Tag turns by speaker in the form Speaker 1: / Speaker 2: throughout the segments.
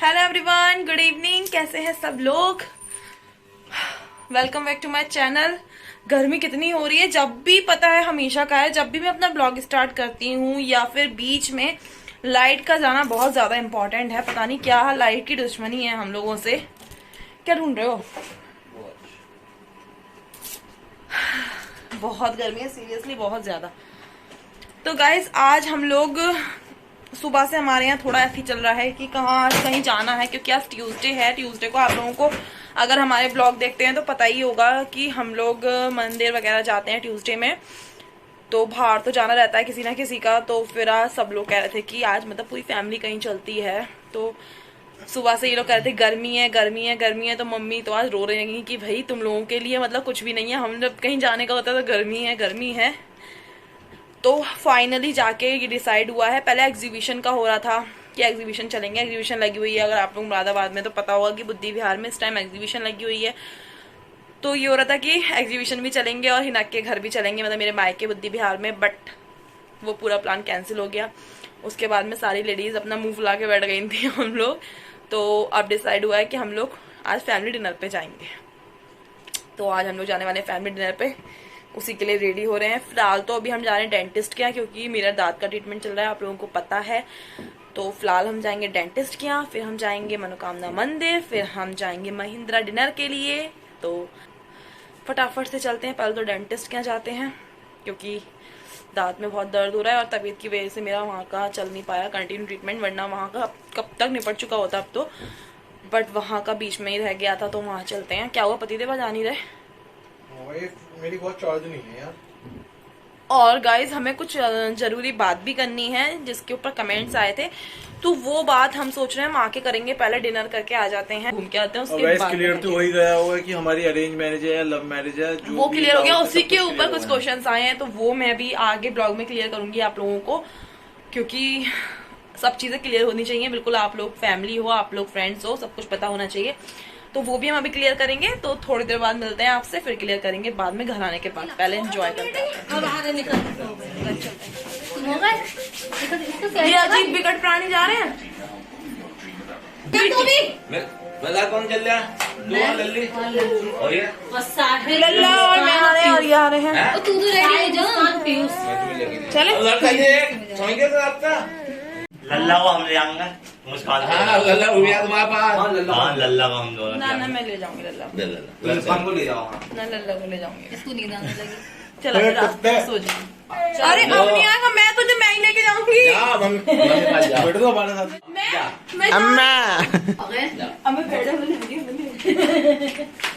Speaker 1: Hello everyone, good evening. कैसे हैं सब लोग? Welcome back to my channel. गर्मी कितनी हो रही है, जब भी पता है हमेशा का है, जब भी मैं अपना ब्लॉग स्टार्ट करती हूँ या फिर बीच में लाइट का जाना बहुत ज्यादा इम्पोर्टेंट है। पता नहीं क्या लाइट की दुश्मनी है हम लोगों से। क्या ढूंढ रहे हो? बहुत गर्मी है, सीरियसली बहुत ज्यादा। तो गाइज आज हम लोग सुबह से हमारे यहाँ थोड़ा ऐसे ही चल रहा है कि आज कहीं जाना है, क्योंकि आज ट्यूसडे है। ट्यूसडे को आप लोगों को अगर हमारे ब्लॉग देखते हैं तो पता ही होगा कि हम लोग मंदिर वगैरह जाते हैं ट्यूसडे में। तो बाहर तो जाना रहता है किसी ना किसी का। तो फिर आज सब लोग कह रहे थे कि आज मतलब पूरी फैमिली कहीं चलती है। तो सुबह से ये लोग कह रहे थे गर्मी है गर्मी है गर्मी है। तो मम्मी तो आज रो रही कि भाई तुम लोगों के लिए मतलब कुछ भी नहीं है, हम जब कहीं जाने का होता है तो गर्मी है गर्मी है। तो फाइनली जाके ये डिसाइड हुआ है। पहले एग्जीबिशन का हो रहा था कि एग्जीबिशन चलेंगे। एग्जीबिशन लगी हुई है, अगर आप लोग मुरादाबाद में तो पता होगा कि बुद्धि विहार में इस टाइम एग्जीबिशन लगी हुई है। तो ये हो रहा था कि एग्जीबिशन भी चलेंगे और हिनक के घर भी चलेंगे, मतलब मेरे मायके बुद्धि विहार में। बट वो पूरा प्लान कैंसिल हो गया। उसके बाद में सारी लेडीज अपना मुंह फुला के बैठ गई थी हम लोग। तो अब डिसाइड हुआ है कि हम लोग आज फैमिली डिनर पे जाएंगे। तो आज हम लोग जाने वाले हैं फैमिली डिनर पे, उसी के लिए रेडी हो रहे हैं। फिलहाल तो अभी हम जा रहे हैं डेंटिस्ट के यहाँ, क्योंकि मेरा दांत का ट्रीटमेंट चल रहा है, आप लोगों को पता है। तो फिलहाल हम जाएंगे डेंटिस्ट के यहाँ, फिर हम जाएंगे मनोकामना मंदिर, फिर हम जाएंगे महिंद्रा डिनर के लिए। तो फटाफट से चलते हैं। पहले तो डेंटिस्ट के यहाँ जाते हैं, क्योंकि दांत में बहुत दर्द हो रहा है और तबीयत की वजह से मेरा वहाँ का चल नहीं पाया कंटिन्यू ट्रीटमेंट, वरना वहाँ का कब तक निपट चुका होता अब तो। बट वहाँ का बीच में ही रह गया था, तो वहाँ चलते हैं। क्या हुआ, पतिदेव आज आ नहीं रहे?
Speaker 2: मेरी बहुत चार्ज नहीं है यार।
Speaker 1: और गाइज हमें कुछ जरूरी बात भी करनी है जिसके ऊपर कमेंट्स आए थे। तो वो बात हम सोच रहे हैं हम आके करेंगे। पहले डिनर करके आ जाते हैं, घूम के आते हैं, उसके बाद
Speaker 2: क्लियर तो वही गया होगा कि हमारी अरेंज मैरिज है या लव मैरिज है,
Speaker 1: वो क्लियर हो गया। उसी के ऊपर कुछ क्वेश्चंस आए हैं, तो वो मैं भी आगे ब्लॉग में क्लियर करूंगी आप लोगों को, क्योंकि सब चीजें क्लियर होनी चाहिए। बिल्कुल आप लोग फैमिली हो, आप लोग फ्रेंड्स हो, सब कुछ पता होना चाहिए। तो वो भी हम अभी क्लियर करेंगे। तो थोड़ी देर बाद मिलते हैं आपसे, फिर क्लियर करेंगे बाद में घर आने के बाद। पहले एंजॉय करते हैं। ये अजीब विकट प्राणी जा रहे हैं।
Speaker 3: कौन चल रहा? लल्ली और ये
Speaker 1: लल्ला और मैं आ रहे हैं और ये आ रहे हैं।
Speaker 4: तू तो रेडी हो जा।
Speaker 1: चले
Speaker 3: लल्ला को हम ले जाऊंगा, मुस्कान। हाँ लल्ला वो भी तुम्हारे पास। हाँ लल्ला को हम दोनों।
Speaker 1: ना मैं ले जाऊंगी लल्ला
Speaker 3: मुस्कान को ले जाओ।
Speaker 1: ना लल्ला को ले जाऊंगी।
Speaker 4: इसको नींद आने लगी।
Speaker 1: चलो सो जाओ। अरे अब नहीं आएगा, मैं तुझे मैं ही लेके जाऊंगी।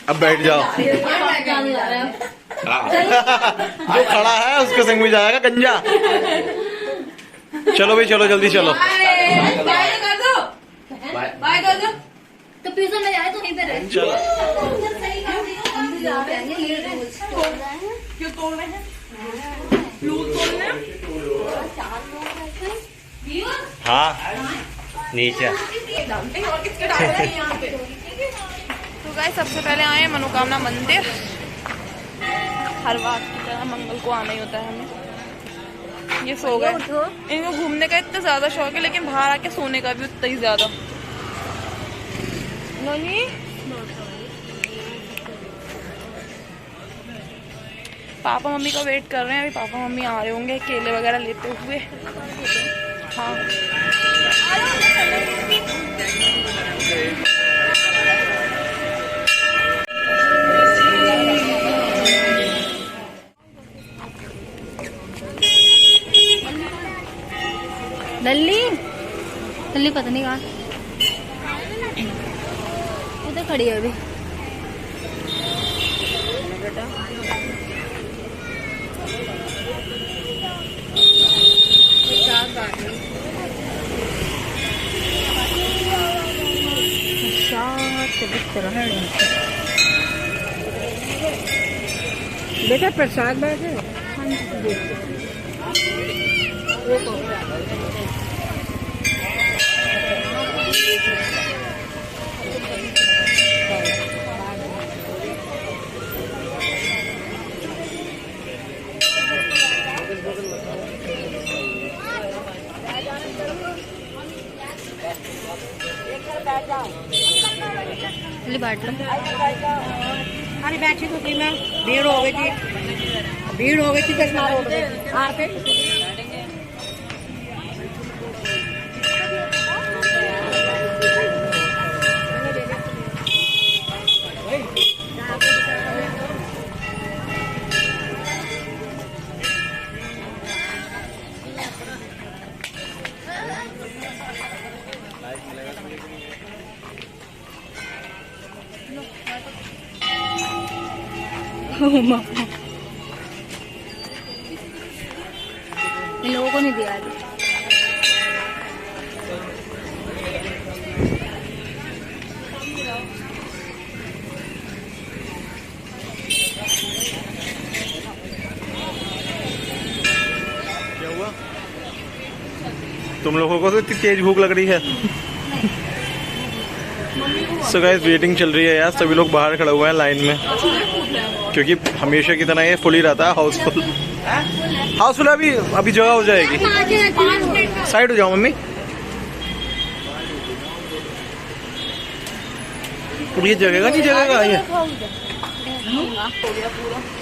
Speaker 2: अब बैठ जाओ। जो खड़ा है उसके संग में जाएगा गंजा। चलो भाई चलो, जल्दी चलो।
Speaker 1: बाय कर दो, बाय कर दो।
Speaker 4: तो प्लीज मैं जाए तो वहीं पे रह।
Speaker 2: चलो
Speaker 1: क्यों तोड़ रहे हैं? फ्लूट तोड़ रहे हैं?
Speaker 3: हाँ नीचे
Speaker 1: और किसके डाल रहे हैं यहाँ पे? तो गाइस सबसे पहले आए मनोकामना मंदिर। हर बात की तरह मंगल को आना ही होता है हमें। ये सो गए। इनको घूमने का इतना ज्यादा शौक है, लेकिन बाहर आके सोने का भी उतना ही ज्यादा। नहीं पापा मम्मी का वेट कर रहे हैं। अभी पापा मम्मी आ रहे होंगे केले वगैरह लेते हुए। हाँ
Speaker 4: लल्ली लल्ली पता नहीं कहाँ उधर खड़ी है अभी।
Speaker 5: बेटा प्रसाद बैग है।
Speaker 4: ले बांट लो।
Speaker 5: अरे बैठी तो मैं भीड़ हो गई थी, भीड़ हो गई थी चश्मा रोड पे आके।
Speaker 4: इन लोगों को नहीं दिया अभी।
Speaker 2: क्या हुआ? तुम लोगों को तो इतनी तेज भूख लग रही है। सो गाइस वेटिंग चल रही है यार, सभी लोग बाहर खड़े हुए हैं लाइन में, क्योंकि हमेशा की तरह ये फुल ही रहता है, हाउसफुल। हाउसफुल अभी जगह हो जाएगी। साइड हो जाओ मम्मी। पूरी जगह नहीं जगह ये।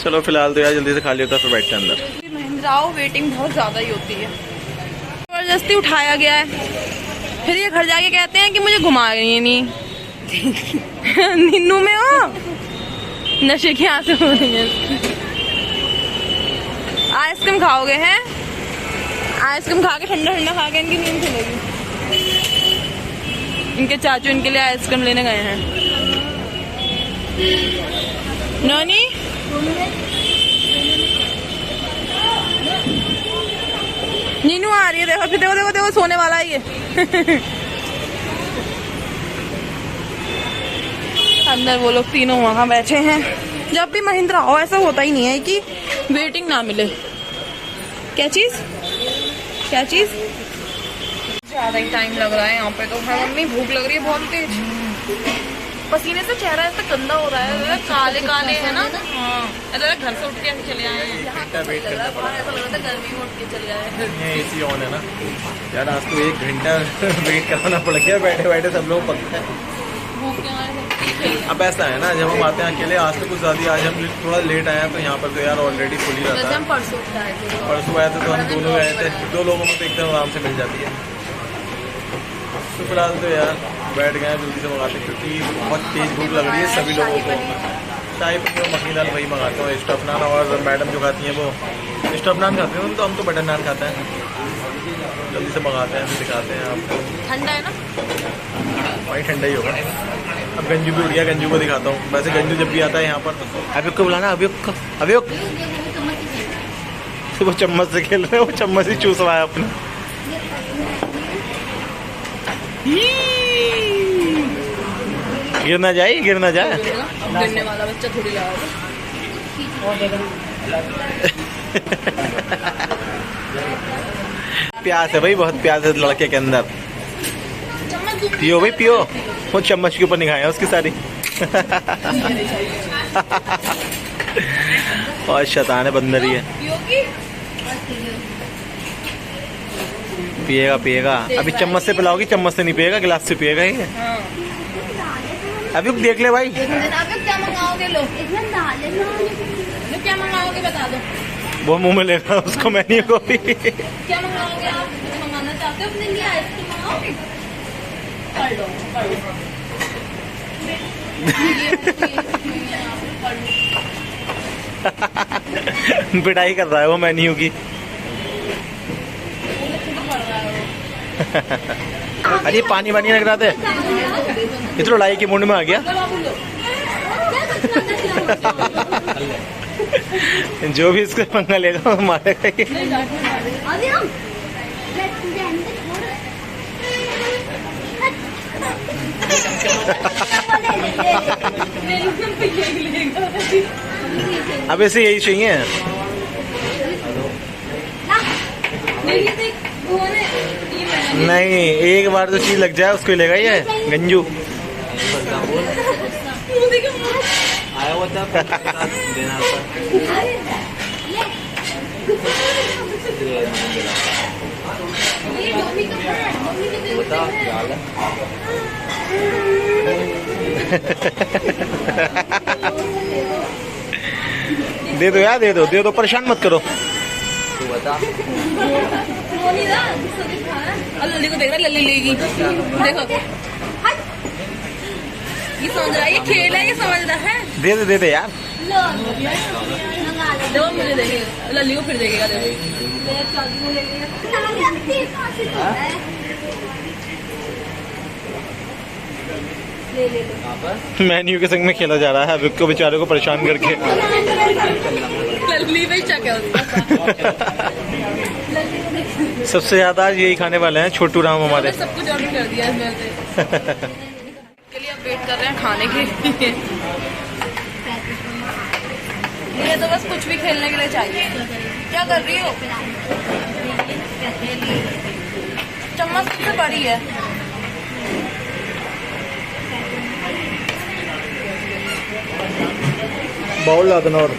Speaker 2: चलो फिलहाल तो यार जल्दी से खा लिया था, फिर बैठते हैं अंदर।
Speaker 1: महिंद्राओ वेटिंग बहुत ज्यादा ही होती है। जबरदस्ती उठाया गया है, फिर ये घर जाके कहते हैं कि मुझे घुमा रही है नहीं। निन्नू में हो, नशे की आंखें हो रही हैं। आइसक्रीम खाओगे हैं? आइसक्रीम खा के ठंडा ठंडा खा के इनकी नींद खुलेगी। इनके चाचू इनके लिए आइसक्रीम लेने गए हैं। नॉनी नीनू आ रही है, देखो देखो देखो देखो, सोने वाला है ये। अंदर वो लोग तीनों वहां बैठे हैं। जब भी महिंद्रा हो ऐसा होता ही नहीं है कि वेटिंग ना मिले। क्या चीज ज्यादा ही टाइम लग रहा है यहाँ पे तो। मम्मी भूख लग रही है बहुत तेज, पसीने से चेहरा ऐसा गंदा हो रहा है, काले काले है ना। हाँ ऐसा घर से उठ के चले आए हैं, ऐसा लग रहा था गर्मी में उठ के चले आए हैं।
Speaker 2: एसी ऑन है ना यार, आज तो 1 घंटा वेट कराना पड़ गया, बैठे बैठे सब लोग पकते हैं। अब ऐसा है ना, जब हम आते हैं अकेले, आज तो कुछ ज़्यादा, आज हम थोड़ा लेट आए हैं तो यहाँ पर तो यार ऑलरेडी फुल ही रहता है। परसों आए थे तो हम दोनों गए थे, 2 लोगों को तो एकदम आराम से मिल जाती है। तो फिलहाल तो यार बैठ गए जल्दी से मंगाते, क्योंकि बहुत तेज़ भूख लग रही है सभी लोगों को। शाही पनीर मखनी दाल वही मंगाता हूँ, स्टफ नान, और मैडम जो खाती हैं वो स्टफ नान खाते हैं, तो हम तो बटर नान खाते हैं। जल्दी से मंगाते हैं, फिर दिखाते हैं आपको।
Speaker 1: ठंडा है ना
Speaker 2: भाई, ठंडा ही होगा। अब गंजू भी उड़ गया, गंजू को दिखाता हूँ। वैसे गंजू जब भी आता है यहाँ पर तो अभियुक्त को बुलाना, अभियुक्त वो चम्मच से खेल रहे हैं, वो चम्मच ही चूस रहा है अपना। गिर ना जाए, गिर ना जाए।
Speaker 1: गिरने वाला बच्चा थोड़ी लगा।
Speaker 2: प्यास है भाई, बहुत प्यास है लड़के के अंदर। पियो भाई पियो, वो चम्मच के ऊपर निगाहें उसकी सारी। और शैतान है, बंदर ही है। पिएगा पिएगा, अभी चम्मच से पिलाओगी, चम्मच से नहीं पिएगा, गिलास से पिएगा ही। अभी देख ले भाई।
Speaker 1: क्या मंगाओगे लोग? क्या मंगाओगे बता दो।
Speaker 2: वो मुंह में लेना उसको, मेन्यू को भी।
Speaker 1: क्या मंगाओगे आप? मंगाना चाहते हो अपने लिए आइसक्रीम मंगाओगे? कर लो।
Speaker 2: पिटाई कर रहा है वो मेन्यू की। अरे पानी वानी लग रहा था, ये तो लड़ाई के मुंड में आ गया। जो भी इसको पंगा लेगा वो मारेगा ही। अब ऐसे यही चाहिए। नहीं, एक बार जो चीज लग जाए उसको ही लेगा ये गंजू।
Speaker 3: आया हुआ था देना बता क्या हाल है।
Speaker 2: दे दो यार, दे दो, परेशान मत करो।
Speaker 3: तू बता।
Speaker 1: लल्ली को देख रहा है, लल्ली लेगी। देखो ये समझ रहा है, ये खेल है, ये समझ रहा है।
Speaker 2: दे दे यार।
Speaker 1: देखो मुझे देखेगा, लल्ली को फिर देखेगा।
Speaker 2: मेन्यू के संग में खेला जा रहा है अभी को, बेचारे को परेशान करके।
Speaker 1: लल्ली पे शक है उसका।
Speaker 2: सबसे ज्यादा आज यही खाने वाले हैं छोटू राम हमारे।
Speaker 1: सब कुछ ऑर्डर कर दिया इसमें से। के लिए अब वेट कर रहे हैं खाने के लिए। ये तो बस कुछ भी खेलने के लिए चाहिए। क्या कर रही हो? चम्मच सबसे बड़ी है।
Speaker 2: बाउल ला देना, और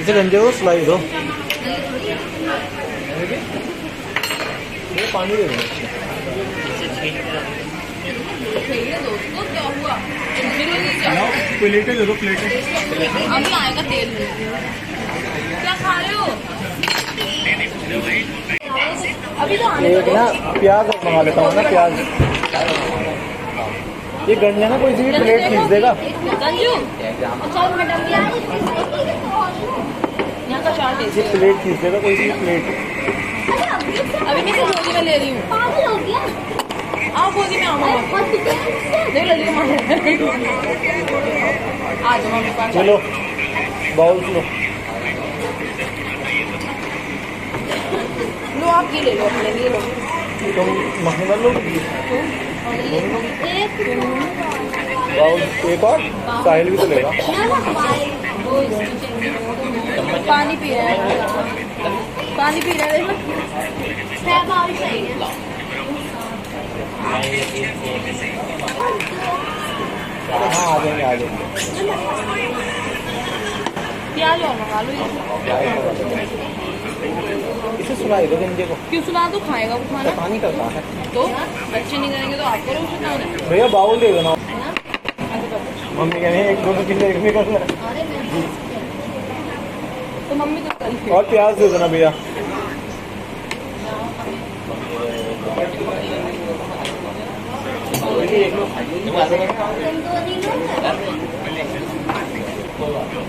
Speaker 2: इसे गंजे को सिलाई दो। पानी दे दो।
Speaker 1: क्या हुआ?
Speaker 2: प्लेटें दे दो, प्लेटें।
Speaker 1: अभी आएगा तेल। क्या खा रहे हो? अभी तो आने
Speaker 2: एक ना प्याज मंगा लेता हूँ ना, प्याज। ये गंजा ना कोई सी भी प्लेट खींच देगा।
Speaker 1: गंजू यहाँ का चाट
Speaker 2: ये प्लेट खींच देगा, कोई सी प्लेट।
Speaker 1: अभी मैं सिर्फ गोदी में ले रही हूँ। आओ गोदी में, आओ देख लल्ली को आ जाओ मम्मी पास।
Speaker 2: चलो बाउल लो।
Speaker 1: लो आप ये ले लो, अपने लिए लो।
Speaker 2: तुम महीना लो बाउल। एक और साहिल भी तो लेगा।
Speaker 1: पानी पी रहा है, पानी पी रहा है।
Speaker 2: हाँ आ जाएंगे, आ जाएंगे।
Speaker 1: प्याज और मंगा लो।
Speaker 2: इसे सुनाई दो गंजे को।
Speaker 1: क्यों सुना? तो खाएगा वो खाना।
Speaker 2: पानी करता है
Speaker 1: तो बच्चे नहीं करेंगे तो आप करो उसे खाना।
Speaker 2: भैया बाउल दे देना। मम्मी कह रही है 1-2 किलो एक भी करना।
Speaker 1: तो मम्मी तो कल
Speaker 2: और प्याज दे देना भैया।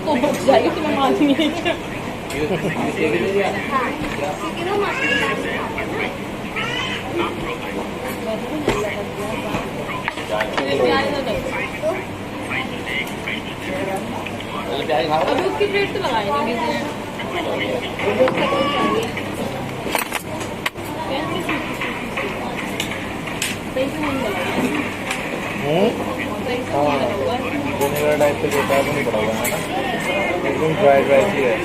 Speaker 1: तो बच जाएगी, तुम्हें मालूम है क्या? अभी उसकी प्लेट तो लगाई नहीं
Speaker 2: विनेगर टाइप से देता है तो नहीं पड़ा हुआ है ना, एकदम ड्राई सी है।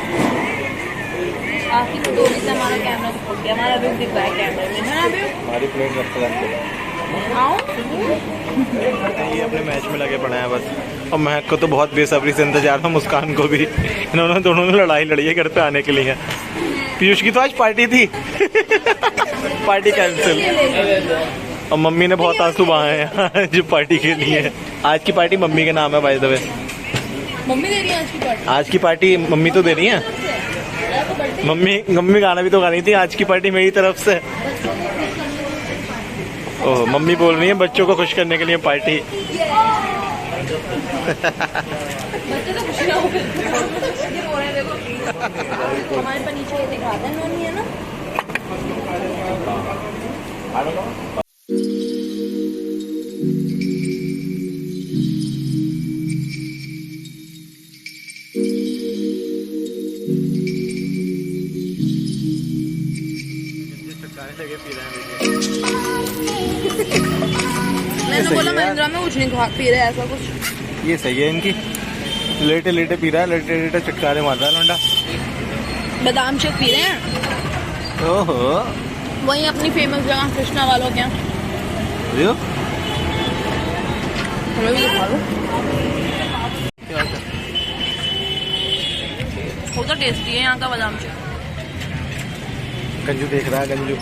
Speaker 1: आपकी तो दो से हमारा कैमरा फूट गया, हमारा अभी दिख रहा है कैमरे में, है ना? अभी
Speaker 2: हमारी प्लेट रखते
Speaker 1: आओ।
Speaker 2: ये अपने मैच में लगे पड़े हैं बस। और महक को तो बहुत बेसब्री से इंतजार था, मुस्कान को भी। इन्होंने दोनों ने लड़ाई लड़ी है घर पे आने के लिए। पीयूष की तो आज पार्टी थी पार्टी कैंसिल। और मम्मी ने बहुत आंसू बहाए हैं जो पार्टी के लिए। आज की पार्टी मम्मी के नाम है बाय द वे।
Speaker 1: मम्मी दे रही है आज की पार्टी।
Speaker 2: आज की पार्टी मम्मी तो दे रही है। मम्मी गाना भी तो गा रही थी, आज की पार्टी मेरी तरफ से। ओह मम्मी बोल रही है बच्चों को खुश करने के लिए पार्टी।
Speaker 1: बच्चे तो खुश ना हो रहे हैं, देखो हमारे पर नीचे दिखाता है नोनी, है ना? मैंने बोला महिंद्रा में कुछ नहीं खा पी रहा है ऐसा कुछ।
Speaker 2: ये सही है इनकी, लेटे लेटे पी रहा है, लेटे लेटे चटकारे मार रहा है लौंडा।
Speaker 1: बादाम शेक पी रहे हैं।
Speaker 2: ओहो
Speaker 1: वही अपनी फेमस जगह कृष्णा वालों के यहाँ। हमें भी दिखा दो। वो तो टेस्टी है यहाँ का बादाम शेक।
Speaker 2: गंजू देख रहा है, गंजू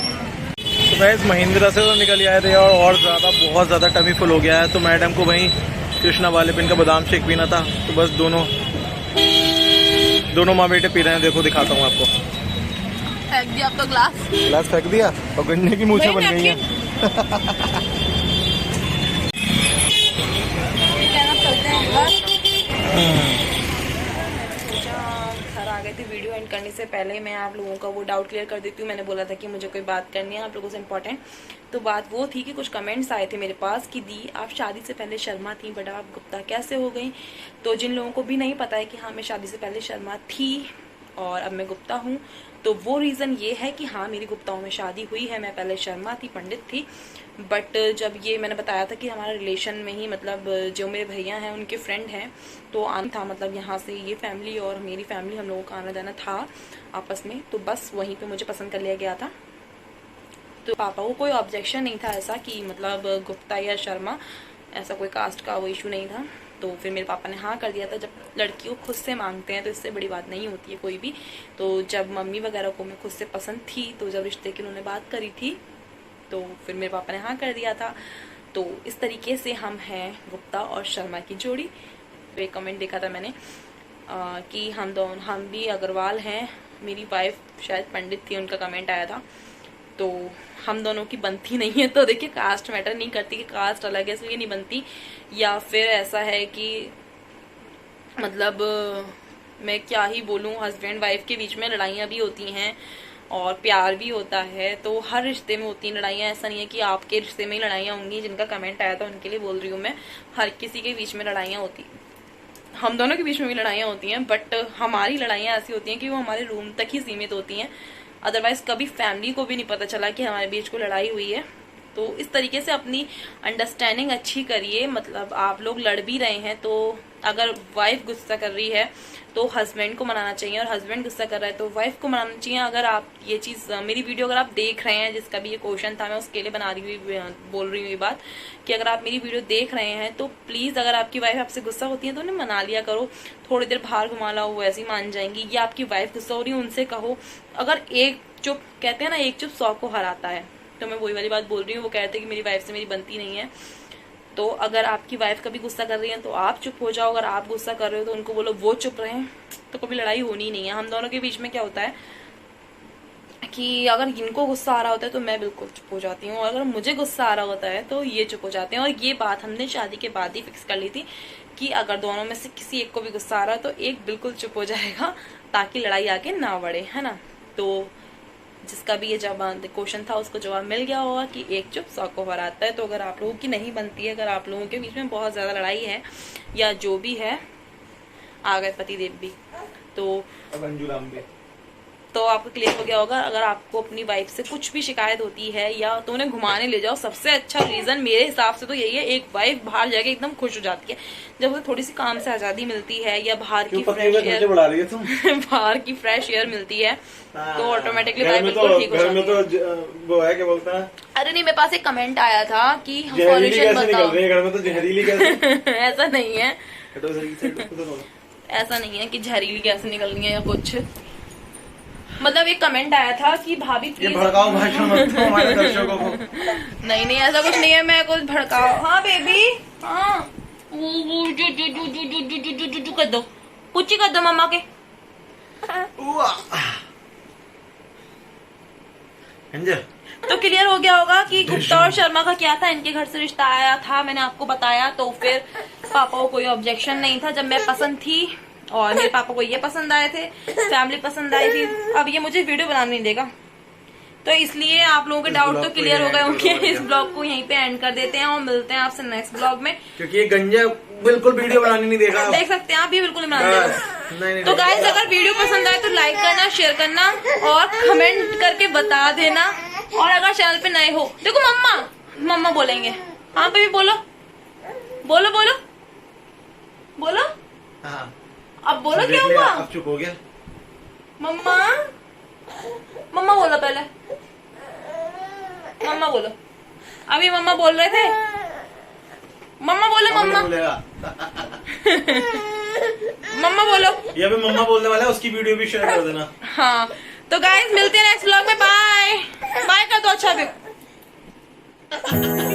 Speaker 2: गाइस महिंद्रा से तो निकल आए थे और ज़्यादा बहुत ज़्यादा टमी फुल हो गया है, तो मैडम को वहीं कृष्णा वाले पिन का बादाम शेक पीना था, तो बस दोनों माँ बेटे पी रहे हैं। देखो दिखाता हूँ आपको।
Speaker 1: फेंक दिया आपका ग्लास
Speaker 2: फेंक दिया और गन्ने की मूछें बन गई हैं।
Speaker 1: घर आ गए थे। वीडियो एंड करने से पहले मैं आप लोगों का वो डाउट क्लियर कर देती हूँ। मैंने बोला था कि मुझे कोई बात करनी है आप लोगों से इम्पोर्टेंट। तो बात वो थी कि कुछ कमेंट्स आए थे मेरे पास कि दी आप शादी से पहले शर्मा थी बट आप गुप्ता कैसे हो गई। तो जिन लोगों को भी नहीं पता है कि हाँ मैं शादी से पहले शर्मा थी और अब मैं गुप्ता हूँ, तो वो रीज़न ये है कि हाँ मेरी गुप्ताओं में शादी हुई है। मैं पहले शर्मा थी, पंडित थी, बट जब ये मैंने बताया था कि हमारे रिलेशन में ही मतलब जो मेरे भैया हैं उनके फ्रेंड हैं, तो आना था मतलब यहाँ से ये फैमिली और मेरी फैमिली हम लोगों का आना जाना था आपस में, तो बस वहीं पे मुझे पसंद कर लिया गया था। तो पापा को कोई ऑब्जेक्शन नहीं था ऐसा कि मतलब गुप्ता या शर्मा, ऐसा कोई कास्ट का वो इशू नहीं था। तो फिर मेरे पापा ने हाँ कर दिया था। जब लड़कियों खुद से मांगते हैं तो इससे बड़ी बात नहीं होती है कोई भी। तो जब मम्मी वगैरह को मैं खुद से पसंद थी, तो जब रिश्ते की उन्होंने बात करी थी तो फिर मेरे पापा ने हाँ कर दिया था। तो इस तरीके से हम हैं गुप्ता और शर्मा की जोड़ी। तो एक कमेंट देखा था मैंने कि हम भी अग्रवाल हैं, मेरी वाइफ शायद पंडित थी, उनका कमेंट आया था। तो हम दोनों की बनती नहीं है। तो देखिए कास्ट मैटर नहीं करती कि कास्ट अलग है इसलिए नहीं बनती, या फिर ऐसा है कि मतलब मैं क्या ही बोलूं, हस्बैंड वाइफ के बीच में लड़ाइयाँ भी होती हैं और प्यार भी होता है। तो हर रिश्ते में होती हैं लड़ाइयाँ, ऐसा नहीं है कि आपके रिश्ते में ही लड़ाइयाँ होंगी। जिनका कमेंट आया था उनके लिए बोल रही हूँ मैं, हर किसी के बीच में लड़ाइयाँ होती, हम दोनों के बीच में भी लड़ाइयाँ होती हैं, बट हमारी लड़ाइयाँ ऐसी होती हैं कि वो हमारे रूम तक ही सीमित होती हैं। अदरवाइज कभी फैमिली को भी नहीं पता चला कि हमारे बीच को लड़ाई हुई है। तो इस तरीके से अपनी अंडरस्टैंडिंग अच्छी करिए। मतलब आप लोग लड़ भी रहे हैं तो अगर वाइफ गुस्सा कर रही है तो हस्बैंड को मनाना चाहिए, और हस्बैंड गुस्सा कर रहा है तो वाइफ को मनाना चाहिए। अगर आप ये चीज़, मेरी वीडियो अगर आप देख रहे हैं, जिसका भी ये क्वेश्चन था मैं उसके लिए बना रही हुई बोल रही हूँ ये बात, कि अगर आप मेरी वीडियो देख रहे हैं तो प्लीज़ अगर आपकी वाइफ आपसे गुस्सा होती है तो उन्हें मना लिया करो, थोड़ी देर बाहर घुमा लाओ, वो ऐसी मान जाएंगी। या आपकी वाइफ गुस्सा हो रही है उनसे कहो, अगर एक चुप, कहते हैं ना एक चुप 100 को हराता है, तो मैं वही वाली बात बोल रही हूँ। वो कहते हैं कि मेरी वाइफ से मेरी बनती नहीं है, तो अगर आपकी वाइफ कभी गुस्सा कर रही है तो आप चुप हो जाओ, अगर आप गुस्सा कर रहे हो तो उनको बोलो वो चुप रहें, तो कभी लड़ाई होनी नहीं है। हम दोनों के बीच में क्या होता है कि अगर इनको गुस्सा आ रहा होता है तो मैं बिल्कुल चुप हो जाती हूँ, और अगर मुझे गुस्सा आ रहा होता है तो ये चुप हो जाते हैं। और ये बात हमने शादी के बाद ही फिक्स कर ली थी कि अगर दोनों में से किसी एक को भी गुस्सा आ रहा है तो एक बिल्कुल चुप हो जाएगा, ताकि लड़ाई आगे ना बढ़े, है ना। तो जिसका भी ये जवाब क्वेश्चन था उसको जवाब मिल गया होगा कि एक चुप 100 को हराता है। तो अगर आप लोगों की नहीं बनती है, अगर आप लोगों के बीच में बहुत ज़्यादा लड़ाई है या जो भी है, आ गए पतिदेव भी, तो आपको क्लियर हो गया होगा। अगर आपको अपनी वाइफ से कुछ भी शिकायत होती है या तो उन्हें घुमाने ले जाओ। सबसे अच्छा रीजन मेरे हिसाब से तो यही है, एक वाइफ बाहर जाके एकदम खुश हो जाती है जब उसे थोड़ी सी काम से आजादी मिलती है या बाहर की फ्रेश एयर बाहर की फ्रेश एयर मिलती है, तो ऑटोमेटिकली वाइफ बिल्कुल ठीक हो जाती है।
Speaker 2: वो है क्या बोलता है,
Speaker 1: अरे नहीं, मेरे पास एक कमेंट आया था कि सॉल्यूशन बताओ।
Speaker 2: घर में तो जहरीली कैसे
Speaker 1: ऐसा नहीं है, ऐसा नहीं है कि जहरीली गैस निकलनी है या कुछ। मतलब एक कमेंट आया था कि भाभी प्लीज
Speaker 2: भड़काओ भाषण मत दो हमारे दर्शकों को।
Speaker 1: नहीं ऐसा कुछ नहीं है, मैं कुछ भड़काओ। हाँ बेबी, हाँ जो कर दो, पूछी कर दो मम्मा के। तो क्लियर हो गया होगा कि गुप्ता और शर्मा का क्या था। इनके घर से रिश्ता आया था, मैंने आपको बताया, तो फिर पापा को कोई ऑब्जेक्शन नहीं था जब मैं पसंद थी, और मेरे पापा को ये पसंद आए थे, फैमिली पसंद आई थी। अब ये मुझे वीडियो बनाने नहीं देगा, तो इसलिए आप लोगों के डाउट तो क्लियर हो गए होंगे। इस ब्लॉग को यहीं पे एंड कर देते हैं और मिलते हैं आपसे नेक्स्ट ब्लॉग में,
Speaker 2: क्योंकि ये गंजा बिल्कुल वीडियो बनाने नहीं देगा।
Speaker 1: देख सकते हैं आप, ये बिल्कुल नहीं बनाने। तो गाइस अगर वीडियो पसंद आए तो लाइक करना, शेयर करना और कमेंट करके बता देना। और अगर चैनल पे नए हो, देखो मम्मा बोलेंगे। हाँ बेबी बोलो बोलो बोलो बोलो।
Speaker 2: हाँ।
Speaker 1: अब बोलो क्या हुआ?
Speaker 2: अब चुप हो गया।
Speaker 1: मम्मा बोलो पहले, मम्मा बोलो। अभी मम्मा बोल रहे थे, मम्मा बोलो। मम्मा मम्मा बोलो।
Speaker 2: ये भी मम्मा बोलने वाला है, उसकी वीडियो भी शेयर कर देना।
Speaker 1: हाँ तो गाइस मिलते हैं नेक्स्ट व्लॉग में। बाय बाय कर दो। अच्छा भी
Speaker 2: है।